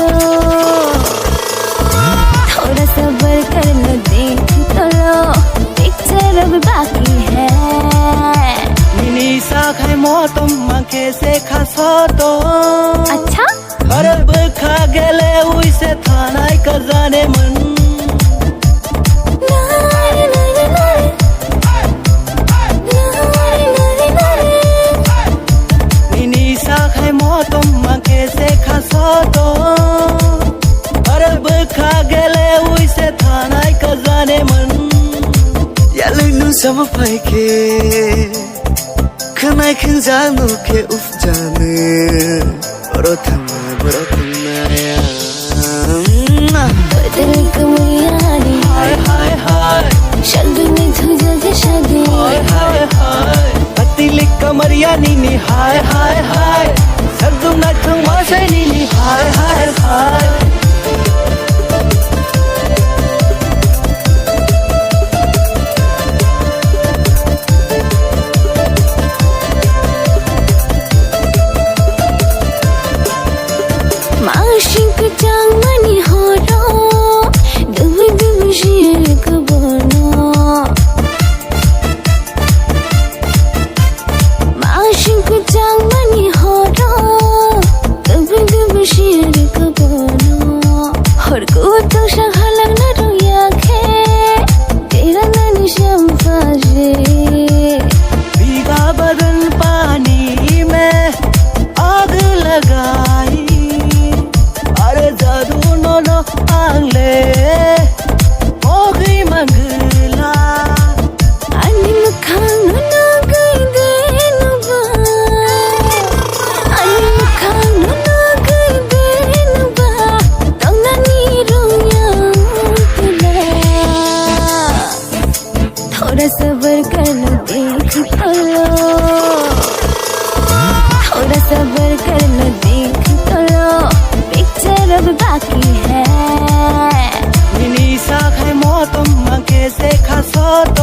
लो, थोड़ा सब्र कर लो, देख तो लो, पिक्चर अब बाकी है. Minisa khai motom mangke se khasoto. अच्छा Harab kha gele uise thanai kazane man. Minisa khai motom mangke se khasoto. Harab kha gele uise thanai kazane man. Yalunu sama paike Kanai kinzanu ke ufjane Boro thama ya बदल कमरियानी Hai hai hai शल्दू में तुझे के शादी Hai hai hai Patili kamariya nini hai hai hai Sardum na thang masai nini hai hai hai माशिक चांग मनी हो रो दुब दुब शीर कबनो माशिक चांग मनी हो रो दुब दुब शीर कबनो हर को तो शहलग न रोया खे तेरा ननी शम्फाजे भीगा बदन पानी में आग लगाई अरे जादू नो आंगले हो गई मंगला अनि मुखानु न गई देनुबा अनि मुखानु न गई देनुबा तौना नीरो यातला थोड़ा सब्र कर लो देख तो लो थोड़ा सब्र कर लो देख तो लो पिक्चर अब बाकी है Minisa khai motom mangke se khasoto